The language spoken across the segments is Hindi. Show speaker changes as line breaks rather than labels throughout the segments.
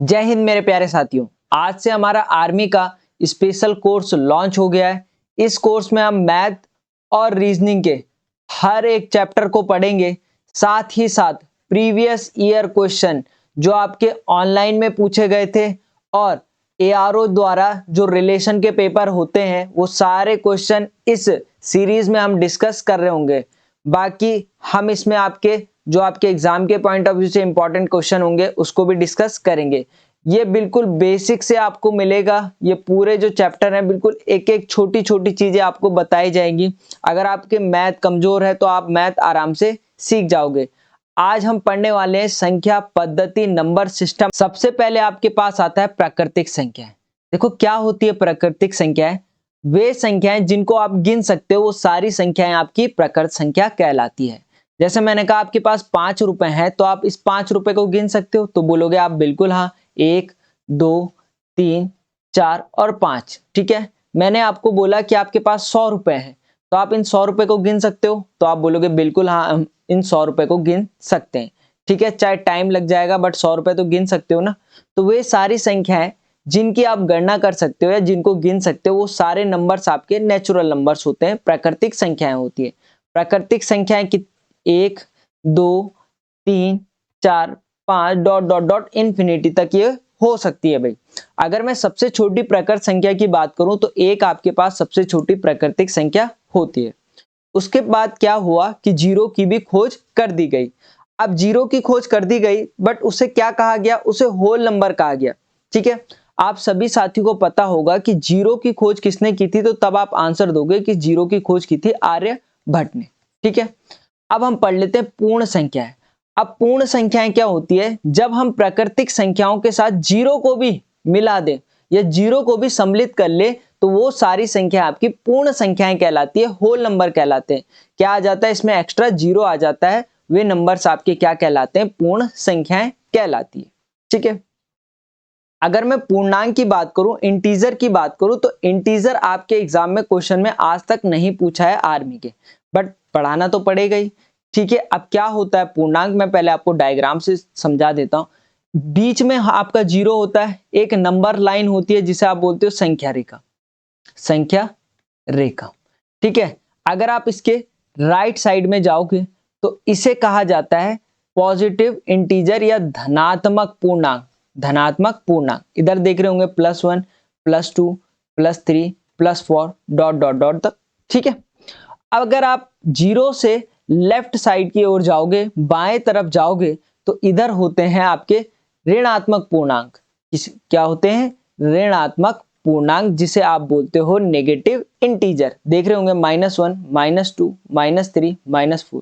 जय हिंद मेरे प्यारे साथियों। आज से हमारा आर्मी का स्पेशल कोर्स लॉन्च हो गया है। इस कोर्स में हम मैथ और रीजनिंग के हर एक चैप्टर को पढ़ेंगे, साथ ही साथ प्रीवियस ईयर क्वेश्चन जो आपके ऑनलाइन में पूछे गए थे और एआरओ द्वारा जो रिलेशन के पेपर होते हैं वो सारे क्वेश्चन इस सीरीज में हम डिस्कस कर रहे होंगे। बाकी हम इसमें आपके एग्जाम के पॉइंट ऑफ व्यू से इंपॉर्टेंट क्वेश्चन होंगे उसको भी डिस्कस करेंगे। ये बिल्कुल बेसिक से आपको मिलेगा। ये पूरे जो चैप्टर हैं बिल्कुल एक एक छोटी छोटी चीजें आपको बताई जाएंगी। अगर आपके मैथ कमजोर है तो आप मैथ आराम से सीख जाओगे। आज हम पढ़ने वाले हैं संख्या पद्धति नंबर सिस्टम। सबसे पहले आपके पास आता है प्राकृतिक संख्याएं। देखो क्या होती है प्राकृतिक संख्याएं। वे संख्याएं जिनको आप गिन सकते हो वो सारी संख्याएं आपकी प्राकृत संख्या कहलाती है। जैसे मैंने कहा आपके पास 5 रुपए हैं तो आप इस 5 रुपए को गिन सकते हो, तो बोलोगे आप बिल्कुल हाँ, 1 2 3 4 और 5। ठीक है। मैंने आपको बोला कि आपके पास 100 रुपए हैं तो आप इन 100 रुपए को गिन सकते हो, तो आप बोलोगे बिल्कुल हाँ, हम इन 100 रुपए को गिन सकते हैं। ठीक है, चाहे टाइम लग जाएगा बट 100 रुपए तो गिन सकते हो ना। तो वे सारी संख्याएं जिनकी आप गणना कर सकते हो या जिनको गिन सकते हो वो सारे नंबर्स आपके नेचुरल नंबर्स होते हैं, प्राकृतिक संख्याएं होती है। प्राकृतिक संख्याएं 1 2 3 4 5 डॉट डॉट डॉट इन्फिनिटी तक ये हो सकती है भाई। अगर मैं सबसे छोटी प्राकृत संख्या की बात करूं तो 1 आपके पास सबसे छोटी प्राकृतिक संख्या होती है। उसके बाद क्या हुआ कि जीरो की भी खोज कर दी गई। अब जीरो की खोज कर दी गई बट उसे क्या कहा गया, उसे होल नंबर कहा गया। ठीक है, आप सभी साथियों को पता होगा कि जीरो की खोज किसने की थी, तो तब आप आंसर दोगे कि जीरो की खोज की थी आर्यभट्ट ने। ठीक है, अब हम पढ़ लेते हैं पूर्ण संख्याएं। अब पूर्ण संख्याएं क्या होती है, जब हम प्राकृतिक संख्याओं के साथ जीरो को भी मिला दें या जीरो को भी सम्मिलित कर ले तो वो सारी संख्या आपकी पूर्ण संख्याएं कहलाती है, होल नंबर कहलाते हैं। क्या आ जाता है इसमें, एक्स्ट्रा जीरो आ जाता है, वे नंबर्स आपके क्या कहलाते हैं, पूर्ण संख्याएं कहलाती है। ठीक है, अगर मैं पूर्णांक की बात करूं, इंटीजर की बात करूं, तो इंटीजर आपके एग्जाम में क्वेश्चन में आज तक नहीं पूछा है आर्मी के, बट पढ़ाना तो पड़ेगा ही। ठीक है, अब क्या होता है पूर्णांक, मैं पहले आपको डायग्राम से समझा देता हूं। बीच में आपका जीरो होता है, एक नंबर लाइन होती है जिसे आप बोलते हो संख्या रेखा, संख्या रेखा। ठीक है, अगर आप इसके राइट साइड में जाओगे तो इसे कहा जाता है पॉजिटिव इंटीजर या धनात्मक पूर्णांक। धनात्मक पूर्णांक इधर देख रहे होंगे +1 +2 +3 +4 डॉट डॉट डॉट तक। ठीक है, अब अगर आप जीरो से लेफ्ट साइड की ओर जाओगे, बाएं तरफ जाओगे, तो इधर होते हैं आपके ऋणात्मक पूर्णांक। क्या होते हैं, ऋणात्मक पूर्णांक, जिसे आप बोलते हो नेगेटिव इंटीजर। देख रहे होंगे -1 -2 -3 -4।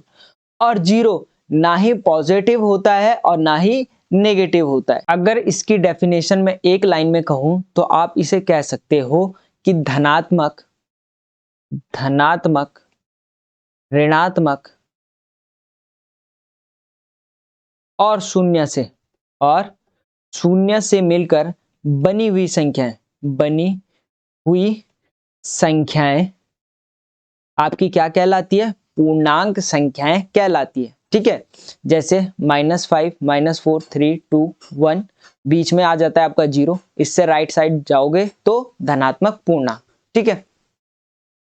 और जीरो ना ही पॉजिटिव होता है और ना ही नेगेटिव होता है। अगर इसकी डेफिनेशन में एक लाइन में कहूं तो आप इसे कह सकते हो कि धनात्मक, धनात्मक, ऋणात्मक और शून्य से मिलकर बनी हुई संख्याएं, बनी हुई संख्याएं आपकी क्या कहलाती है, पूर्णांक संख्याएं कहलाती है। ठीक है, जैसे -5 -4 3 2 1, बीच में आ जाता है आपका जीरो, इससे राइट साइड जाओगे तो धनात्मक पूर्णांक। ठीक है,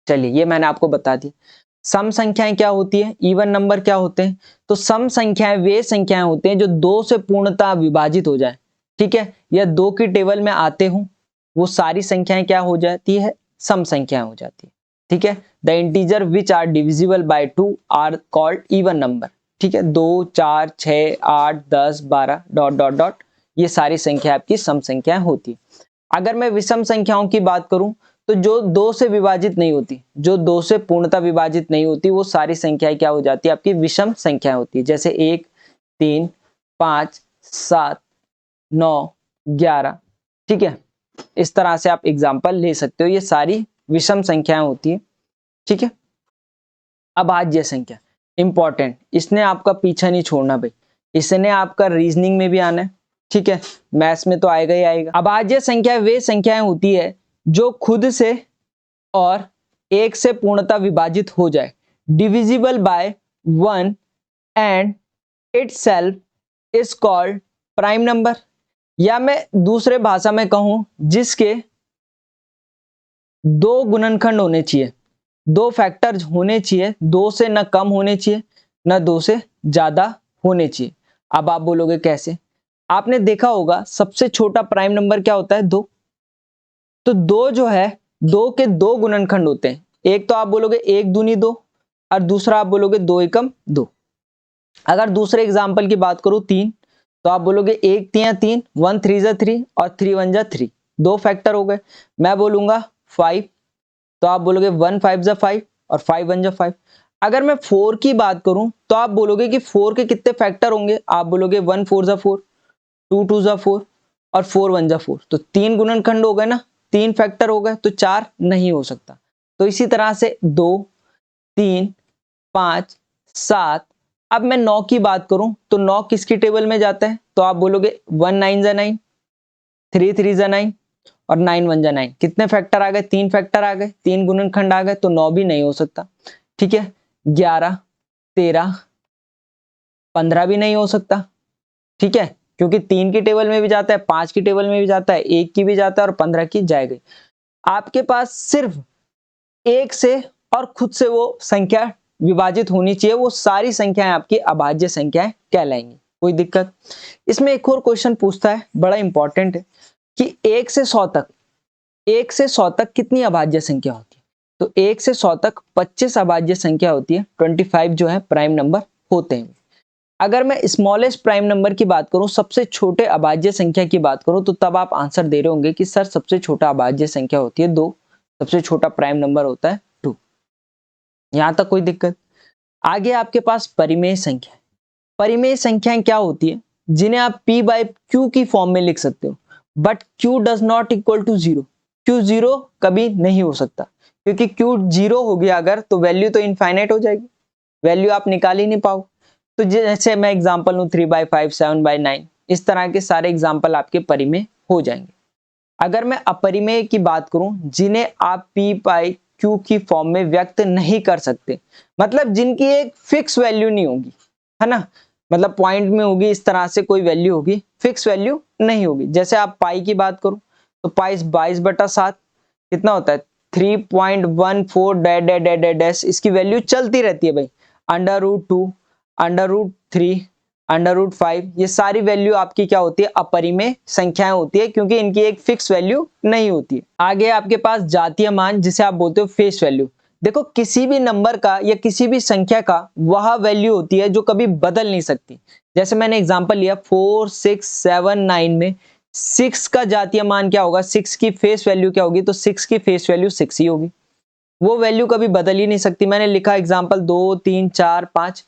चलिए ये मैंने आपको बता दी। सम संख्याएं क्या होती है, इवन नंबर क्या होते हैं, तो सम संख्याएं वे संख्याएं होते हैं जो दो से पूर्णतः विभाजित हो जाए। ठीक है, या दो की टेबल में आते हो, वो सारी संख्याएं क्या हो जाती है, सम संख्याएं हो जाती है। ठीक है, the integer which are divisible by 2 are called even number. ठीक है, 2 4 6 8 10 12 डॉट डॉट डॉट, ये सारी संख्या आपकी सम संख्याएं होती है। अगर मैं विषम संख्याओं की बात करूं तो जो दो से विभाजित नहीं होती, जो दो से पूर्णतः विभाजित नहीं होती, वो सारी संख्याएं क्या हो जाती है, आपकी विषम संख्याएं होती है। जैसे 1 3 5 7 9 11। ठीक है, इस तरह से आप एग्जाम्पल ले सकते हो, ये सारी विषम संख्याएं होती है। ठीक है, अब आज ये संख्या इंपॉर्टेंट, इसने आपका पीछा नहीं छोड़ना भाई, इसने आपका रीजनिंग में भी आना है। ठीक है, मैथ्स में तो आएगा ही आएगा। अब आज ये संख्या वे संख्याएं होती है जो खुद से और एक से पूर्णतः विभाजित हो जाए, divisible by 1 and itself is called prime number. या मैं दूसरे भाषा में कहूं जिसके दो गुणनखंड होने चाहिए, दो फैक्टर्स होने चाहिए, दो से न कम होने चाहिए न दो से ज्यादा होने चाहिए। अब आप बोलोगे कैसे? आपने देखा होगा सबसे छोटा प्राइम नंबर क्या होता है? 2। तो 2 जो है, 2 के दो गुणनखंड होते हैं। एक तो आप बोलोगे 1 दूनी 2 और दूसरा आप बोलोगे 2 एकम 2। अगर दूसरे एग्जाम्पल की बात करूं 3, तो आप बोलोगे 1 तिया 3, 1 3 जा 3 और 3 1 जा 3, दो फैक्टर हो गए। मैं बोलूंगा 5, तो आप बोलोगे 1 5 जा 5 और 5 1 जा 5। अगर मैं 4 की बात करूं तो आप बोलोगे कि 4 के कितने फैक्टर होंगे? आप बोलोगे 1 4 जा 4, 2 2 जा 4 और 4 1 जा 4। तो 3 गुणनखंड हो गए ना, 3 फैक्टर हो गए, तो 4 नहीं हो सकता। तो इसी तरह से 2 3 5 7। अब मैं 9 की बात करूं तो 9 किसकी टेबल में जाता है? तो आप बोलोगे 1 9 जा 9, 3 3 जा 9 और 9 1 जा 9। कितने फैक्टर आ गए? 3 फैक्टर आ गए, 3 गुणनखंड आ गए, तो 9 भी नहीं हो सकता। ठीक है, 11 13 15 भी नहीं हो सकता। ठीक है, क्योंकि 3 की टेबल में भी जाता है, 5 की टेबल में भी जाता है, 1 की भी जाता है और 15 की जाएगी। आपके पास सिर्फ 1 से और खुद से वो संख्या विभाजित होनी चाहिए, वो सारी संख्याएं आपकी अभाज्य संख्याएं कहलाएंगी। कोई दिक्कत? इसमें एक और क्वेश्चन पूछता है, बड़ा इंपॉर्टेंट है, कि 1 से 100 तक, 1 से 100 तक कितनी अभाज्य संख्या होती है? तो 1 से 100 तक 25 अभाज्य संख्या होती है, 25 जो है प्राइम नंबर होते हैं। अगर मैं स्मॉलेस्ट प्राइम नंबर की बात करूं, सबसे छोटे अभाज्य संख्या की बात करूं, तो तब आप आंसर दे रहे होंगे कि सर सबसे छोटा अभाज्य संख्या होती है 2, सबसे छोटा प्राइम नंबर होता है 2। यहां तक कोई दिक्कत? आगे आपके पास परिमेय संख्या। परिमेय संख्याएं क्या होती है? जिन्हें आप p बाई क्यू की फॉर्म में लिख सकते हो, but q does not equal to 0। q 0 कभी नहीं हो सकता, क्योंकि q 0 हो गया अगर, तो वैल्यू तो इनफाइनाइट हो जाएगी, वैल्यू आप निकाल ही नहीं पाओ। तो जैसे मैं एग्जांपल लूं 3 बाई 5, 7 बाई 9, इस तरह के सारे एग्जांपल आपके परिमेय हो जाएंगे। अगर मैं अपरिमेय की बात करूं, जिन्हें आप p बाई q की फॉर्म में व्यक्त नहीं कर सकते, मतलब जिनकी एक फिक्स वैल्यू नहीं होगी, है ना, मतलब पॉइंट में होगी, इस तरह से कोई वैल्यू होगी, फिक्स वैल्यू नहीं होगी। जैसे आप पाई की बात करो तो पाई 22/7 कितना होता है? 3.14 dash dash dash dash dash, इसकी वैल्यू चलती रहती है भाई। √2, √3, √5, ये सारी वैल्यू आपकी क्या होती है? अपरिमेय संख्याएं होती है, क्योंकि इनकी एक फिक्स वैल्यू नहीं होती है। आगे आपके पास जातीय मान, जिसे आप बोलते हो फेस वैल्यू। देखो, किसी भी नंबर का या किसी भी संख्या का वह वैल्यू होती है जो कभी बदल नहीं सकती। जैसे मैंने एग्जांपल लिया 4 6 7 9 में 6 का जातीय मान क्या होगा? 6 की फेस वैल्यू क्या होगी? तो 6 की फेस वैल्यू 6 ही होगी, वो वैल्यू कभी बदल ही नहीं सकती। मैंने लिखा एग्जांपल 2 3 4 5,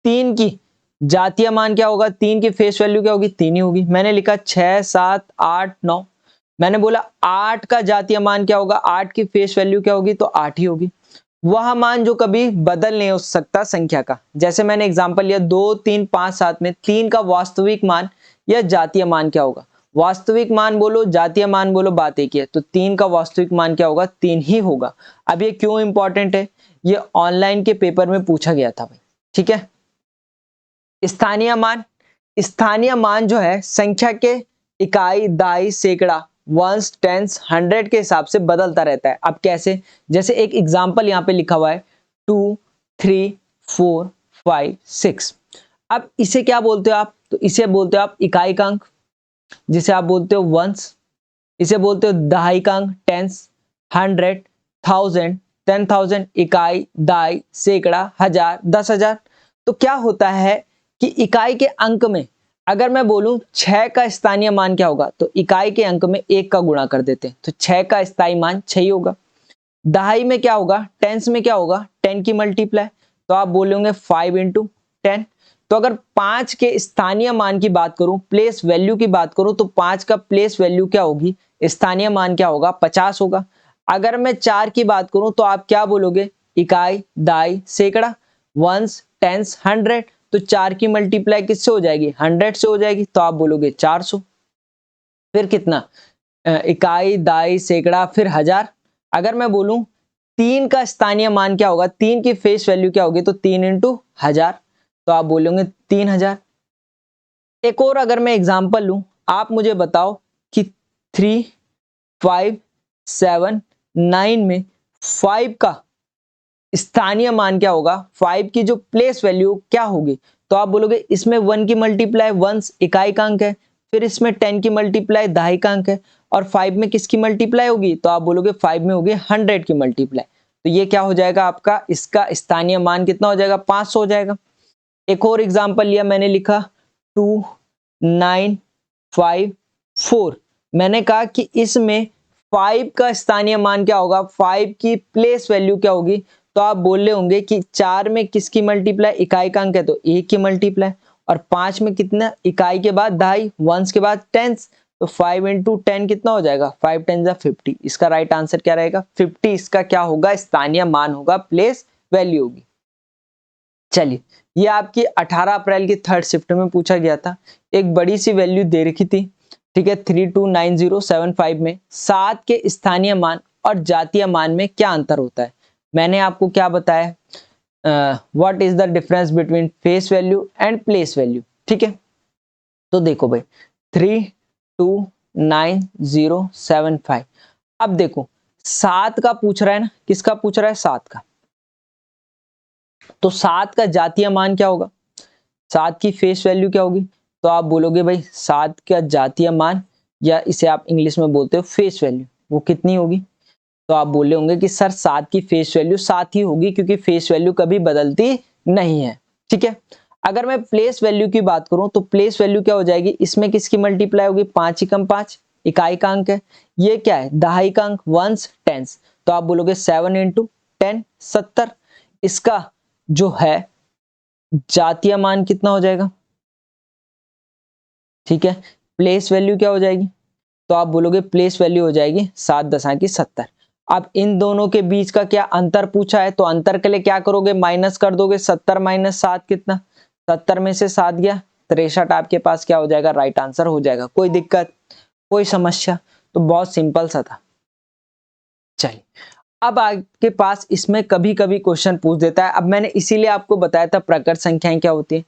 3 की जातीय मान क्या होगा? 3 की फेस वैल्यू क्या होगी? 3 ही होगी। मैंने लिखा 6 7 8 9, मैंने बोला 8 का जातीय मान क्या होगा? 8 की फेस वैल्यू क्या होगी? तो 8 ही होगी, वह मान जो कभी बदल नहीं हो सकता संख्या का। जैसे मैंने एग्जांपल लिया 2 3 5 7 में 3 का वास्तविक मान या जातीय मान क्या होगा? वास्तविक मान बोलो, जातीय मान बोलो, बात एक ही है। तो 3 का वास्तविक मान क्या होगा? 3 ही होगा। अब ये क्यों इंपॉर्टेंट है? ये ऑनलाइन के पेपर में पूछा गया था भाई। ठीक है, स्थानीय मान। स्थानीय मान जो है संख्या के इकाई, दहाई, सैकड़ा, वंस, टेंस, 100 के हिसाब से बदलता रहता है। अब कैसे? जैसे एक एग्जांपल यहाँ पे लिखा हुआ है 2 3 4 5 6। अब इसे क्या बोलते हो आप? तो इसे बोलते हो आप इकाईकांक, जिसे आप बोलते हो वंस। इसे बोलते हो दहाईकांक, टेंस, 100, 1000, 10,000, इकाई, दाई, सैकड़ा, हजार, 10,000। तो क्या होता है कि इकाई के अंक में अगर मैं बोलूं 6 का स्थानीय मान क्या होगा? तो इकाई के अंक में 1 का गुणा कर देते हैं, तो 6 का स्थायी मान 6 ही होगा। दहाई में क्या होगा? टेंस में क्या होगा? 10 की मल्टीप्लाई, तो आप बोलोगे 5 × 10। तो अगर 5 के स्थानीय मान की बात करूं, प्लेस वैल्यू की बात करूं, तो 5 का प्लेस वैल्यू क्या होगी? स्थानीय मान क्या होगा? 50 होगा। अगर मैं 4 की बात करूं तो आप क्या बोलोगे? इकाई, दाई, सैकड़ा, वंस, टेंस, 100। तो 4 की मल्टीप्लाई किससे हो जाएगी? 100 से हो जाएगी, तो आप बोलोगे 400। फिर कितना? इकाई, दाई, सैकड़ा, फिर हजार। अगर मैं बोलूं 3 का स्थानीय मान क्या होगा? 3 की फेस वैल्यू क्या होगी? तो 3 × 1000, तो आप बोलोगे 3000। एक और अगर मैं एग्जांपल लूं आप मुझे बताओ कि 3, 5, 7, 9 में 5 का स्थानीय मान क्या होगा, 5 की जो प्लेस वैल्यू क्या होगी। तो आप बोलोगे इसमें 1 की मल्टीप्लाई वंस इकाइकांक है, फिर इसमें 10 की मल्टीप्लाई दहाइकांक है, और 5 में किसकी मल्टीप्लाई होगी, तो आप बोलोगे 5 में होगी 100 की मल्टीप्लाई। तो ये क्या हो जाएगा आपका, इसका स्थानीय मान कितना हो जाएगा, 500 हो जाएगा। एक और एग्जांपल लिया मैंने, लिखा 2, 9, 5, 4। मैंने कहा कि इसमें 5 का स्थानीय मान क्या होगा, 5 की प्लेस वैल्यू क्या होगी। तो आप बोल रहे होंगे कि 4 में किसकी मल्टीप्लाई, इकाइकांक है तो 1 की मल्टीप्लाई, और 5 में कितना, इकाई के बाद दहाई, वंस के बाद टेंस, तो 5 इंटू 10 कितना हो जाएगा, 5 10 50। इसका राइट आंसर क्या रहेगा, 50 इसका क्या होगा, स्थानीय मान होगा, प्लेस वैल्यू होगी। चलिए, ये आपकी 18 अप्रैल की थर्ड शिफ्ट में पूछा गया था। एक बड़ी सी वैल्यू दे रखी थी, ठीक है, 329075 में 7 के स्थानीय मान और जातीय मान में क्या अंतर होता है। मैंने आपको क्या बताया, what is the difference between face value and place value. ठीक है, तो देखो भाई 329075। अब देखो 7 का पूछ रहा है ना, किसका पूछ रहा है, 7 का। तो 7 का जातीय मान क्या होगा, 7 की फेस वैल्यू क्या होगी। तो आप बोलोगे भाई 7 का जातीय मान, या इसे आप इंग्लिश में बोलते हो फेस वैल्यू, वो कितनी होगी। तो आप बोले होंगे कि सर 7 की फेस वैल्यू 7 ही होगी, क्योंकि फेस वैल्यू कभी बदलती नहीं है। ठीक है, अगर मैं प्लेस वैल्यू की बात करूं तो प्लेस वैल्यू क्या हो जाएगी, इसमें किसकी मल्टीप्लाई होगी, 5 एकम 5 इकाइकांक है, ये क्या है दहाइकांक, वंस टेंस। तो आप बोलोगे 7 इंटू 10 70। इसका जो है जातीय मान कितना हो जाएगा, ठीक है, प्लेस वैल्यू क्या हो जाएगी। तो आप बोलोगे प्लेस वैल्यू हो जाएगी 7×70। अब इन दोनों के बीच का क्या अंतर पूछा है, तो अंतर के लिए क्या करोगे, माइनस कर दोगे। 70 माइनस 7 कितना, 70 में से 7 गया 63, आपके पास क्या हो जाएगा, राइट आंसर हो जाएगा। कोई दिक्कत, कोई समस्या, तो बहुत सिंपल सा था। चलिए, अब आपके पास इसमें कभी कभी क्वेश्चन पूछ देता है। अब मैंने इसीलिए आपको बताया था प्रकट संख्याएं क्या होती है।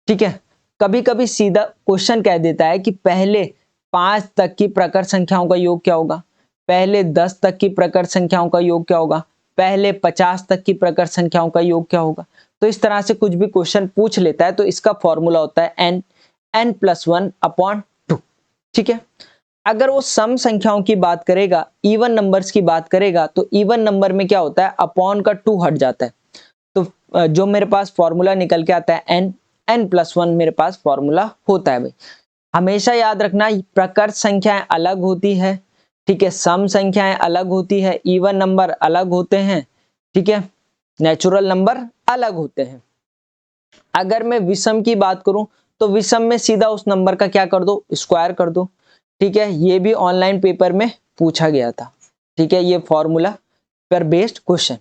ठीक है, कभी कभी सीधा क्वेश्चन कह देता है कि पहले 5 तक की प्रकट संख्याओं का योग क्या होगा, पहले 10 तक की प्रकट संख्याओं का योग क्या होगा, पहले 50 तक की प्रकट संख्याओं का योग क्या होगा। तो इस तरह से कुछ भी क्वेश्चन पूछ लेता है, तो इसका फॉर्मूला होता है n+1/2। ठीक है, अगर वो सम संख्याओं की बात करेगा, इवन नंबर्स की बात करेगा, तो इवन नंबर में क्या होता है, अपॉन का 2 हट जाता है। तो जो मेरे पास फॉर्मूला निकल के आता है n+1 मेरे पास फॉर्मूला होता है भाई। हमेशा याद रखना, प्रकट संख्याएं अलग होती है, ठीक है, सम संख्याएं अलग होती है, इवन नंबर अलग होते हैं, ठीक है, नेचुरल नंबर अलग होते हैं। अगर मैं विषम की बात करूं तो विषम में सीधा उस नंबर का क्या कर दो, स्क्वायर कर दो। ठीक है, ये भी ऑनलाइन पेपर में पूछा गया था। ठीक है, ये फॉर्मूला पर बेस्ड क्वेश्चन।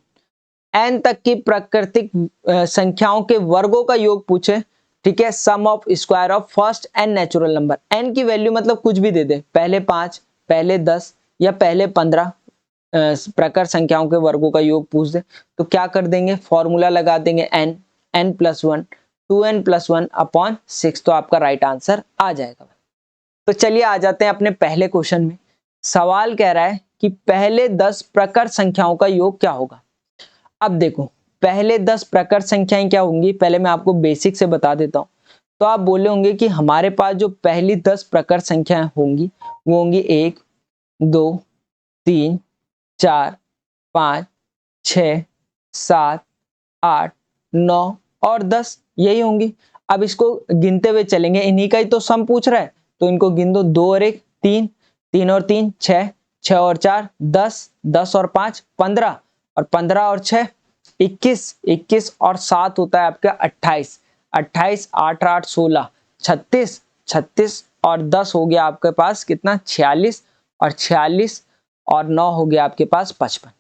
n तक की प्राकृतिक संख्याओं के वर्गों का योग पूछे, ठीक है, sum of square of first n natural number. n की वैल्यू मतलब कुछ भी दे दे, पहले 5, पहले 10 या पहले 15 प्रकार संख्याओं के वर्गों का योग पूछ दे, तो क्या कर देंगे, फॉर्मूला लगा देंगे n+1 2n+1/6। तो आपका राइट आंसर आ जाएगा। तो चलिए आ जाते हैं अपने पहले क्वेश्चन में। सवाल कह रहा है कि पहले 10 प्रकट संख्याओं का योग क्या होगा। अब देखो, पहले 10 प्रकट संख्याएं क्या होंगी, पहले मैं आपको बेसिक से बता देता हूं। तो आप बोले होंगे कि हमारे पास जो पहली 10 प्रकट संख्याएं होंगी वो होंगी 1 2 3 4 5 6 7 8 9 और 10, यही होंगी। अब इसको गिनते हुए चलेंगे, इन्हीं का ही तो सम पूछ रहा है, तो इनको गिन दो। 2 और 1 3, 3 और 3 6, 6 और 4 10, 10 और 5 15, और 15 और 6 21, 21 और 7 होता है आपका 28, 28 8 8 16 36, 36 और 10 हो गया आपके पास कितना 46, और 46 और 9 हो गया आपके पास 55।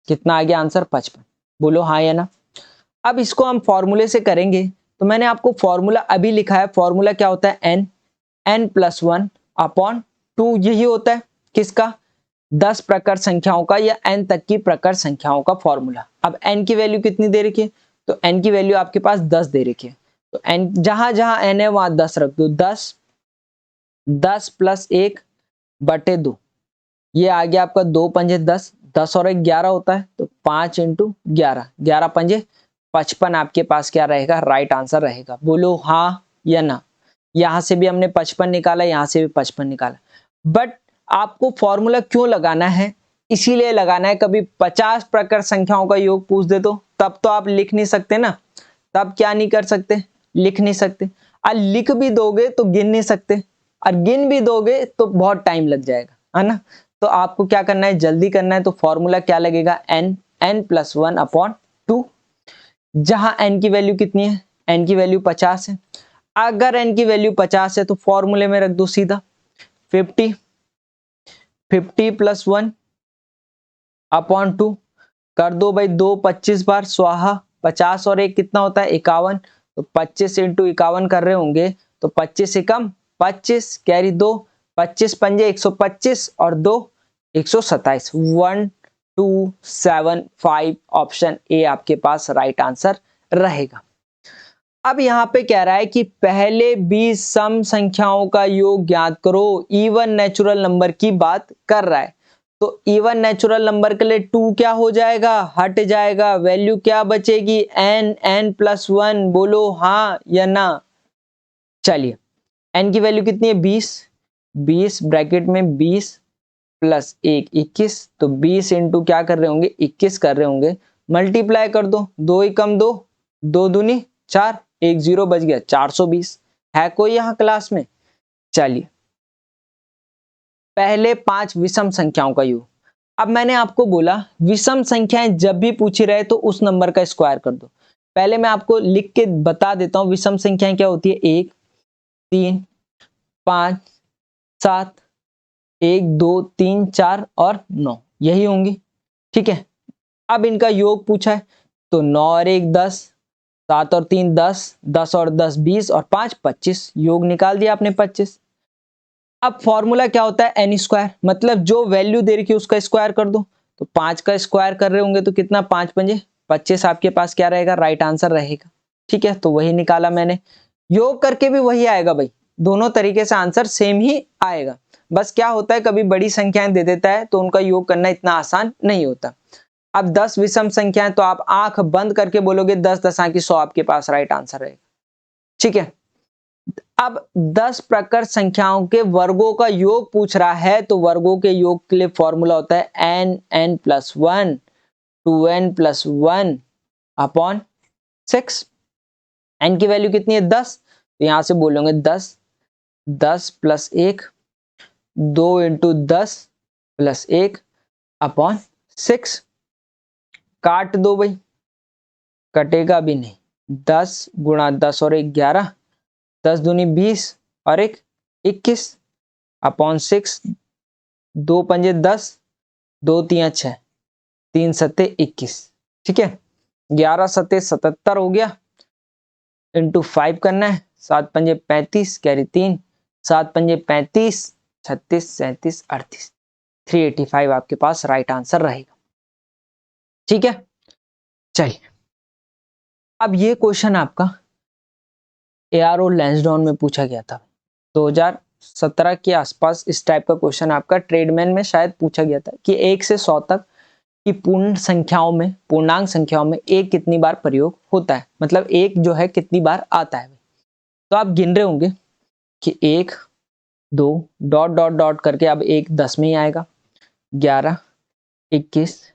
कितना आ गया आंसर, 55। बोलो हाँ या ना। अब इसको हम फॉर्मूले से करेंगे, तो मैंने आपको फॉर्मूला अभी लिखा है। फॉर्मूला क्या होता है, n+1/2, यही होता है किसका, 10 प्रकट संख्याओं का या n तक की प्रकट संख्याओं का फॉर्मूला। अब n की वैल्यू कितनी दे रखी है, तो n की वैल्यू आपके पास 10 दे रखी है। तो n जहां जहां n है वहां 10 रख दो, 10 10 प्लस 1/2, ये आ गया आपका 2 पंजे 10, 10 और 1 11 होता है, तो 5 इंटू 11, 11 पंजे 55 आपके पास क्या रहेगा, राइट आंसर रहेगा। बोलो हाँ या ना। यहां से भी हमने 55 निकाला, यहां से भी 55 निकाला, बट आपको फॉर्मूला क्यों लगाना है, इसीलिए लगाना है, कभी 50 प्रकार संख्याओं का योग पूछ दे तो तब तो आप लिख नहीं सकते ना, तब क्या नहीं कर सकते, लिख नहीं सकते। और लिख भी दोगे तो गिन नहीं सकते, और गिन भी दोगे तो बहुत टाइम लग जाएगा, है ना। तो आपको क्या करना है, जल्दी करना है, तो फॉर्मूला क्या लगेगा, n+1/2, जहां n की वैल्यू कितनी है, n की वैल्यू 50 है। अगर n की वैल्यू 50 है तो फॉर्मूले में रख दो सीधा 50, 50 + 1/2, कर दो भाई, 2 25 बार स्वाहा, 50 और 1 कितना होता है, 51, तो 25 इंटू 51 कर रहे होंगे, तो 25 से कम 25, कैरी 2, 25 पंजे 125 और 2 127, 1 2 7 5, ऑप्शन ए आपके पास राइट आंसर रहेगा। अब यहाँ पे कह रहा है कि पहले 20 सम संख्याओं का योग ज्ञात करो, इवन नेचुरल नंबर की बात कर रहा है, तो इवन नेचुरल नंबर के लिए 2 क्या हो जाएगा, हट जाएगा, वैल्यू क्या बचेगी, n+1, बोलो हाँ या ना। चलिए, n की वैल्यू कितनी है, 20, 20 ब्रैकेट में 20 + 1 21, तो 20 इंटू क्या कर रहे होंगे, 21 कर रहे होंगे, मल्टीप्लाई कर दो, 2 ही कम 2, 2 दूनी 4, 1 0 बच गया, 420। है कोई यहाँ क्लास में। चलिए, पहले 5 विषम संख्याओं का योग। अब मैंने आपको बोला विषम संख्याएं जब भी पूछी रहे तो उस नंबर का स्क्वायर कर दो। पहले मैं आपको लिख के बता देता हूं विषम संख्याएं क्या होती है, 1 3 5 7, 1 2 3 4 और 9, यही होंगी, ठीक है। अब इनका योग पूछा है, तो 9 और 1 10, 7 और 3 10, 10 और 10 20 और 5 25, योग निकाल दिया आपने 25। अब फॉर्मूला क्या होता है, एन स्क्वायर, मतलब जो वैल्यू दे रखी है उसका स्क्वायर कर दो, तो 5 का स्क्वायर कर रहे होंगे तो कितना, 5 पंजे 25, आपके पास क्या रहेगा, राइट आंसर रहेगा, ठीक है। तो वही निकाला मैंने, योग करके भी वही आएगा भाई, दोनों तरीके से आंसर सेम ही आएगा। बस क्या होता है, कभी बड़ी संख्याएं दे देता है तो उनका योग करना इतना आसान नहीं होता। अब 10 विषम संख्याएं, तो आप आंख बंद करके बोलोगे 10 10 की 100, आपके पास राइट आंसर रहेगा, ठीक है। अब 10 प्रकार संख्याओं के वर्गों का योग पूछ रहा है, तो वर्गों के योग के लिए फॉर्मूला होता है n+1 2n+1/6। n की वैल्यू कितनी है, 10, तो यहां से बोलोगे 10, 10 + 1, 2 इंटू 10 + 1/6। काट दो भाई, कटेगा भी नहीं, 10 गुणा 10 और 1 11, 10 दूनी 20 और 1 21/6, 2 पंजे 10, 2 3 6, 3 सत्ते 21, ठीक है। 11 सत्ते 77 हो गया, इंटू 5 करना है, 7 पंजे 35, कैरी 3, 7 पंजे 35, 36 37 38, 385 आपके पास राइट आंसर रहेगा, ठीक है। चलिए, अब ये क्वेश्चन आपका ARO लैंसडाउन में पूछा गया था 2017 के आसपास। इस टाइप का क्वेश्चन आपका ट्रेडमैन में शायद पूछा गया था कि 1 से 100 तक की पूर्णांक संख्याओं में एक कितनी बार प्रयोग होता है, मतलब एक जो है कितनी बार आता है। तो आप गिन रहे होंगे कि 1 2 डॉट डॉट डॉट करके, अब 1 10 में ही आएगा, 11 21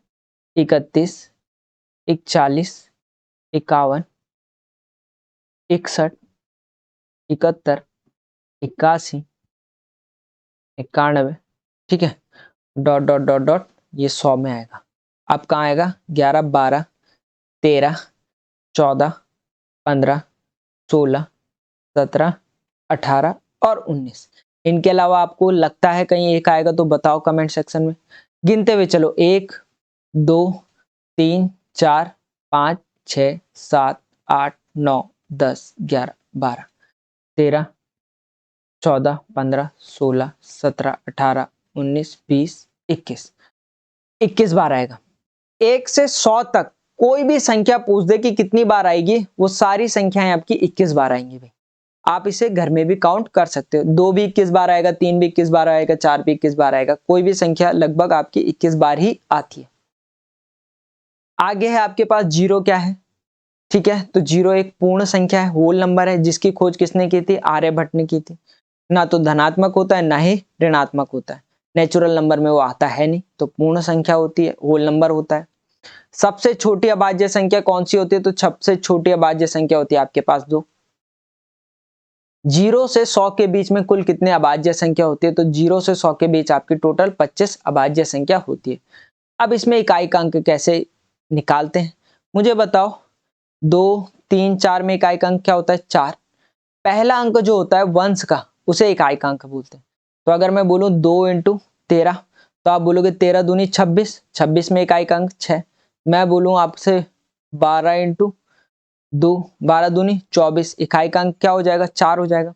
31 41 51 61 71 81 91, ठीक है, डॉट डॉट डॉट डॉट, ये 100 में आएगा। अब कहाँ आएगा, 11 12 13 14 15 16 17 18 और 19। इनके अलावा आपको लगता है कहीं एक आएगा तो बताओ कमेंट सेक्शन में। गिनते हुए चलो, 1 2 3 4 5 6 7 8 9 10 11 12 13 14 15 16 17 18 19 20 21, 21 बार आएगा। 1 से 100 तक कोई भी संख्या पूछ दे कि कितनी बार आएगी, वो सारी संख्याएं आपकी 21 बार आएंगी भाई। आप इसे घर में भी काउंट कर सकते हो। 2 भी 21 बार आएगा, 3 भी 21 बार आएगा, 4 भी 21 बार आएगा, कोई भी संख्या लगभग आपकी 21 बार ही आती है। आगे है आपके पास जीरो क्या है, ठीक है, तो जीरो एक पूर्ण संख्या है, होल नंबर है, जिसकी खोज किसने की थी, आर्यभट्ट ने की थी। ना तो धनात्मक होता है ना ही ऋणात्मक होता है, नेचुरल नंबर में वो आता है नहीं, तो पूर्ण संख्या होती है, होल नंबर होता है। सबसे छोटी अभाज्य संख्या कौन सी होती है, तो सबसे छोटी अभाज्य संख्या होती है आपके पास 2। 0 से 100 के बीच में कुल कितने अभाज्य संख्या होती है, तो 0 से 100 के बीच आपकी टोटल 25 अभाज्य संख्या होती है। अब इसमें इकाई का अंक कैसे निकालते हैं, मुझे बताओ। 2, 3, 4 में इकाई का अंक क्या होता है, 4। पहला अंक जो होता है वंश का, उसे इकाई का अंक बोलते हैं। तो अगर मैं बोलूं 2 × 13, तो आप बोलोगे 13 दूनी 26, 26 में इकाई का अंक 6। मैं बोलूं आपसे 12 × 2, 12 दूनी 24, इकाई का अंक क्या हो जाएगा, 4 हो जाएगा।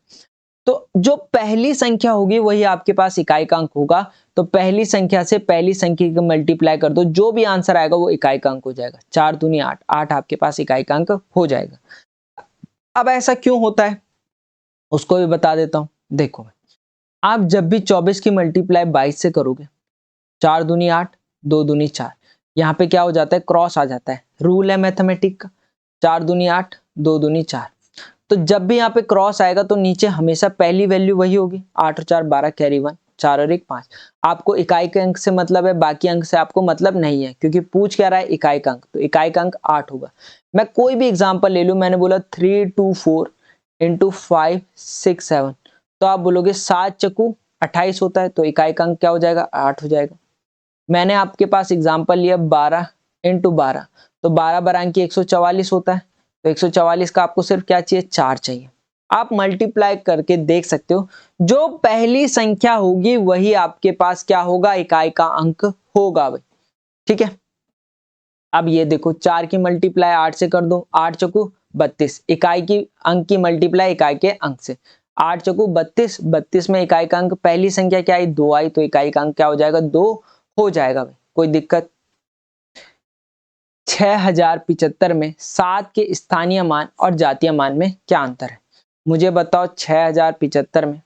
तो जो पहली संख्या होगी वही आपके पास इकाई का अंक होगा। तो पहली संख्या से पहली संख्या को मल्टीप्लाई कर दो, जो भी आंसर आएगा वो इकाई का अंक हो जाएगा। 4 दूनी 8, 8 आपके पास इकाई का अंक हो जाएगा। अब ऐसा क्यों होता है उसको भी बता देता हूं। देखो, आप जब भी 24 की मल्टीप्लाई 22 से करोगे, 4 दूनी 8, 2 दूनी 4, यहाँ पे क्या हो जाता है, क्रॉस आ जाता है, रूल है मैथमेटिक का, 4 दूनी 8, 2 दूनी 4। तो जब भी यहाँ पे क्रॉस आएगा तो नीचे हमेशा पहली वैल्यू वही होगी, 8 और 4 12, कैरी 1, 4 और 1 5। आपको इकाई के अंक से मतलब है, बाकी अंक से आपको मतलब नहीं है, क्योंकि पूछ क्या रहा है, इकाई का अंक, तो इकाई का अंक 8 होगा। मैं कोई भी एग्जाम्पल ले लूं, मैंने बोला 3 2 4 × 5 6 7, तो आप बोलोगे 7 चक्कू 28 होता है, तो इकाई का अंक क्या हो जाएगा, 8 हो जाएगा। मैंने आपके पास एग्जाम्पल लिया 12 × 12, तो 12 बरांकी 144 होता है, तो 144 का आपको सिर्फ क्या चाहिए, 4 चाहिए। आप मल्टीप्लाई करके देख सकते हो, जो पहली संख्या होगी वही आपके पास क्या होगा, इकाई का अंक होगा भाई, ठीक है। अब ये देखो, 4 की मल्टीप्लाई 8 से कर दो, 8 चौकू 32, इकाई की अंक की मल्टीप्लाई इकाई के अंक से, 8 चौकू 32, 32 में इकाई का अंक पहली संख्या क्या आई, 2 आई, तो इकाई का अंक क्या हो जाएगा, 2 हो जाएगा भाई, कोई दिक्कत। 6075 में 7 के स्थानीय मान और जातीय मान में क्या अंतर है, मुझे बताओ। 6075 में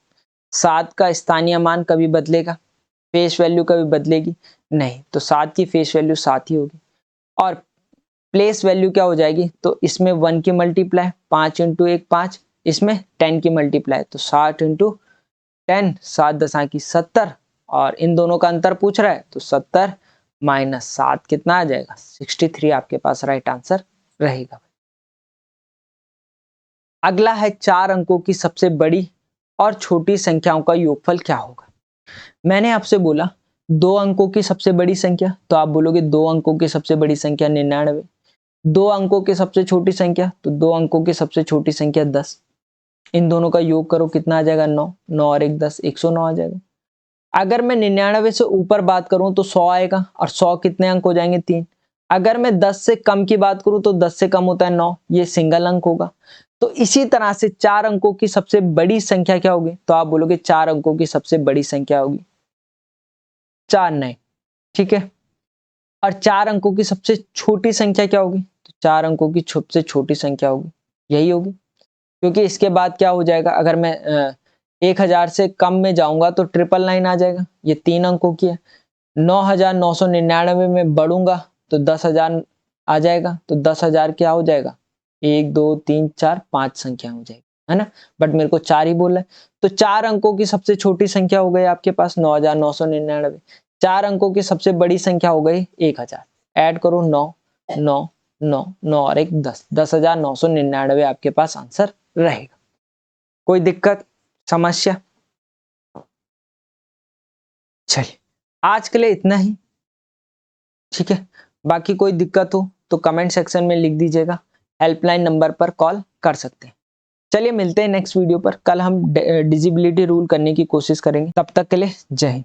7 का स्थानीय मान कभी बदलेगा, फेस वैल्यू कभी बदलेगी नहीं, तो 7 की फेस वैल्यू 7 ही होगी। और प्लेस वैल्यू क्या हो जाएगी, तो इसमें 1 की मल्टीप्लाई 5 × 1 5, इसमें 10 की मल्टीप्लाई, तो 60 × 10, 7 दशा की 70, और इन दोनों का अंतर पूछ रहा है, तो 70 - 7 कितना आ जाएगा, 63 आपके पास राइट आंसर रहेगा। अगला है 4 अंकों की सबसे बड़ी और छोटी संख्याओं का योगफल क्या होगा। मैंने आपसे बोला 2 अंकों की सबसे बड़ी संख्या, तो आप बोलोगे 2 अंकों की सबसे बड़ी संख्या 99, 2 अंकों की सबसे छोटी संख्या, तो 2 अंकों की सबसे छोटी संख्या 10, इन दोनों का योग करो कितना आ जाएगा, 9, 9 और 1 10, 109 आ जाएगा। अगर मैं 99 से ऊपर बात करूं तो 100 आएगा, और 100 कितने अंक हो जाएंगे, 3। अगर मैं 10 से कम की बात करूं तो 10 से कम होता है 9, ये सिंगल अंक होगा। तो इसी तरह से 4 अंकों की सबसे बड़ी संख्या क्या होगी, तो आप बोलोगे 4 अंकों की सबसे बड़ी संख्या होगी 4 9, ठीक है। और 4 अंकों की सबसे छोटी संख्या क्या होगी, तो 4 अंकों की सबसे छोटी संख्या होगी यही होगी, क्योंकि इसके बाद क्या हो जाएगा, अगर मैं 1000 से कम में जाऊंगा तो 999 आ जाएगा, ये 3 अंकों की है। 9999 में बढ़ूंगा तो 10,000 आ जाएगा, तो 10,000 क्या हो जाएगा, 1 2 3 4 5 संख्या हो जाएगी, है ना। बट मेरे को 4 ही बोल रहा है, तो 4 अंकों की सबसे छोटी संख्या हो गई आपके पास 9999, 4 अंकों की सबसे बड़ी संख्या हो गई 1000, ऐड करो 9 9 9 9 और 1 10, 10,999 आपके पास आंसर रहेगा। कोई दिक्कत समस्या, चलिए आज के लिए इतना ही, ठीक है। बाकी कोई दिक्कत हो तो कमेंट सेक्शन में लिख दीजिएगा, हेल्पलाइन नंबर पर कॉल कर सकते हैं। चलिए मिलते हैं नेक्स्ट वीडियो पर, कल हम डिजिबिलिटी रूल करने की कोशिश करेंगे, तब तक के लिए जय हिंद।